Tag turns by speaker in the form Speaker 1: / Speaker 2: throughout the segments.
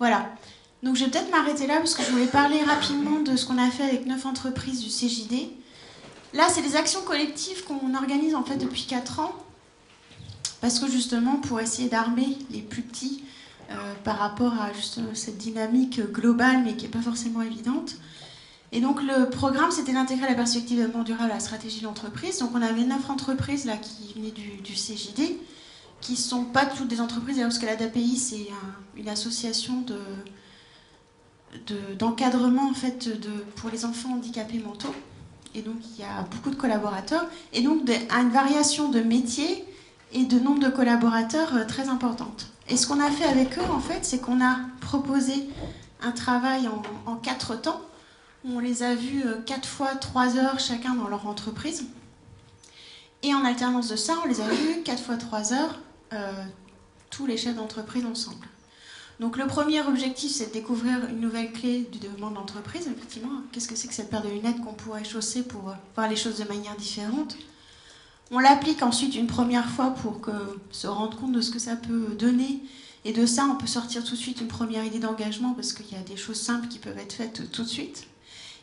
Speaker 1: Voilà. Donc je vais peut-être m'arrêter là parce que je voulais parler rapidement de ce qu'on a fait avec 9 entreprises du CJD. Là, c'est des actions collectives qu'on organise en fait depuis 4 ans parce que justement pour essayer d'armer les plus petits par rapport à justement cette dynamique globale mais qui n'est pas forcément évidente. Et donc le programme, c'était d'intégrer la perspective de développement durable à la stratégie de l'entreprise. Donc on avait 9 entreprises là qui venaient du CJD, qui ne sont pas toutes des entreprises, parce que l'ADAPI, c'est une association d'encadrement en fait, pour les enfants handicapés mentaux. Et donc il y a beaucoup de collaborateurs. Et donc une variation de métiers et de nombre de collaborateurs très importante. Et ce qu'on a fait avec eux, en fait, c'est qu'on a proposé un travail en 4 temps. On les a vus 4 fois 3 heures chacun dans leur entreprise. Et en alternance de ça, on les a vus 4 fois 3 heures tous les chefs d'entreprise ensemble. Donc le premier objectif, c'est de découvrir une nouvelle clé du développement de l'entreprise. Effectivement, qu'est-ce que c'est que cette paire de lunettes qu'on pourrait chausser pour voir les choses de manière différente? On l'applique ensuite une première fois pour se rendre compte de ce que ça peut donner. Et de ça, on peut sortir tout de suite une première idée d'engagement parce qu'il y a des choses simples qui peuvent être faites tout de suite.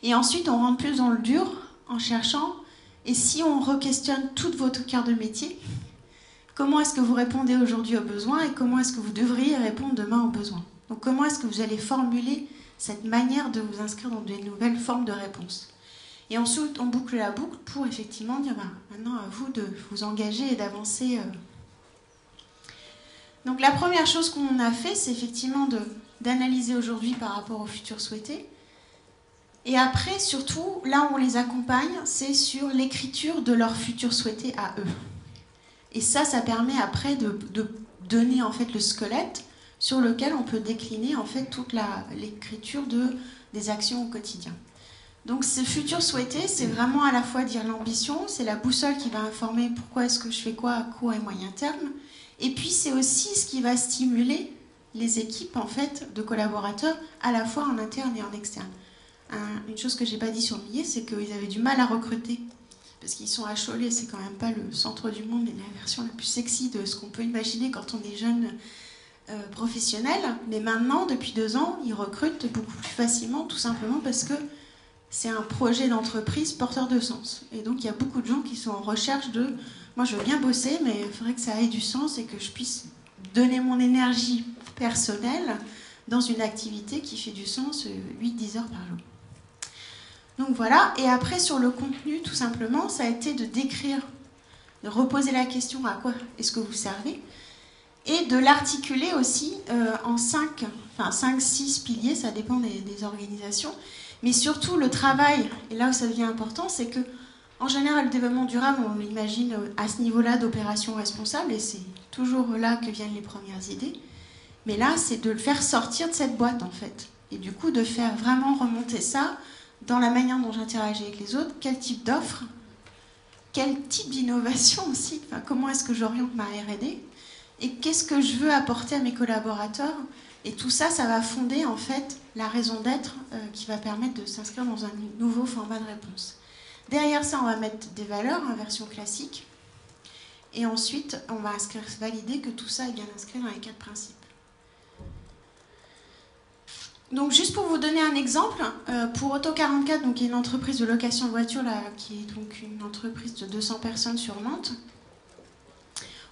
Speaker 1: Et ensuite, on rentre plus dans le dur en cherchant, et si on re-questionne tout votre cœur de métier, comment est-ce que vous répondez aujourd'hui aux besoins et comment est-ce que vous devriez répondre demain aux besoins? Donc comment est-ce que vous allez formuler cette manière de vous inscrire dans de nouvelles formes de réponses? Et ensuite, on boucle la boucle pour effectivement dire maintenant à vous de vous engager et d'avancer. Donc la première chose qu'on a fait, c'est effectivement d'analyser aujourd'hui par rapport au futur souhaité. Et après, surtout, là où on les accompagne, c'est sur l'écriture de leur futur souhaité à eux. Et ça permet après de donner en fait le squelette sur lequel on peut décliner en fait toute l'écriture des actions au quotidien. Donc ce futur souhaité, c'est vraiment à la fois dire l'ambition, c'est la boussole qui va informer pourquoi est-ce que je fais quoi à court et moyen terme. Et puis c'est aussi ce qui va stimuler les équipes en fait de collaborateurs à la fois en interne et en externe. Une chose que j'ai pas dit sur Millet, c'est qu'ils avaient du mal à recruter. Parce qu'ils sont à Cholet, c'est quand même pas le centre du monde, mais la version la plus sexy de ce qu'on peut imaginer quand on est jeune professionnel. Mais maintenant, depuis 2 ans, ils recrutent beaucoup plus facilement, tout simplement parce que c'est un projet d'entreprise porteur de sens. Et donc, il y a beaucoup de gens qui sont en recherche de « moi, je veux bien bosser, mais il faudrait que ça ait du sens et que je puisse donner mon énergie personnelle dans une activité qui fait du sens 8-10 heures par jour. » Donc voilà, et après sur le contenu, tout simplement, ça a été de décrire, de reposer la question à quoi est-ce que vous servez, et de l'articuler aussi en 5-6 piliers, ça dépend des organisations, mais surtout le travail, et là où ça devient important, c'est que en général le développement durable, on l'imagine à ce niveau-là d'opération responsable, et c'est toujours là que viennent les premières idées, mais là c'est de le faire sortir de cette boîte en fait, et du coup de faire vraiment remonter ça dans la manière dont j'interagis avec les autres, quel type d'offre, quel type d'innovation aussi, comment est-ce que j'oriente ma R&D, et qu'est-ce que je veux apporter à mes collaborateurs. Et tout ça, ça va fonder en fait la raison d'être qui va permettre de s'inscrire dans un nouveau format de réponse. Derrière ça, on va mettre des valeurs en version classique, et ensuite, on va valider que tout ça est bien inscrit dans les 4 principes. Donc juste pour vous donner un exemple, pour Auto44, donc, qui est une entreprise de location de voitures, là, qui est donc une entreprise de 200 personnes sur Nantes,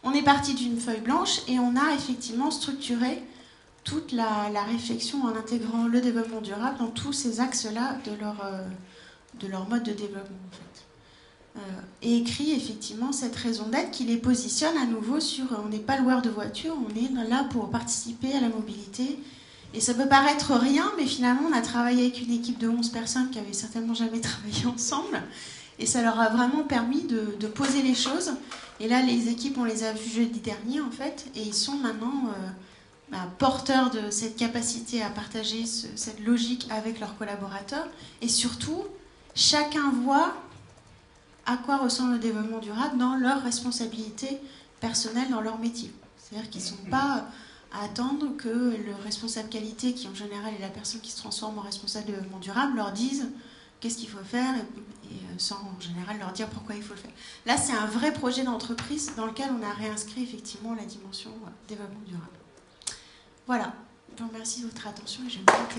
Speaker 1: on est parti d'une feuille blanche et on a effectivement structuré toute la réflexion en intégrant le développement durable dans tous ces axes-là de leur mode de développement. En fait. Et écrit effectivement cette raison d'être qui les positionne à nouveau sur on n'est pas loueur de voitures, on est là pour participer à la mobilité. Et ça peut paraître rien, mais finalement, on a travaillé avec une équipe de 11 personnes qui n'avaient certainement jamais travaillé ensemble. Et ça leur a vraiment permis de poser les choses. Et là, les équipes, on les a vues jeudi dernier, en fait. Et ils sont maintenant porteurs de cette capacité à partager cette logique avec leurs collaborateurs. Et surtout, chacun voit à quoi ressemble le développement durable dans leur responsabilité personnelle, dans leur métier. C'est-à-dire qu'ils ne sont pas à attendre que le responsable qualité, qui en général est la personne qui se transforme en responsable de développement durable, leur dise qu'est-ce qu'il faut faire et sans en général leur dire pourquoi il faut le faire. Là, c'est un vrai projet d'entreprise dans lequel on a réinscrit effectivement la dimension développement durable. Voilà. vous remercie de votre attention et je vais m'arrêter.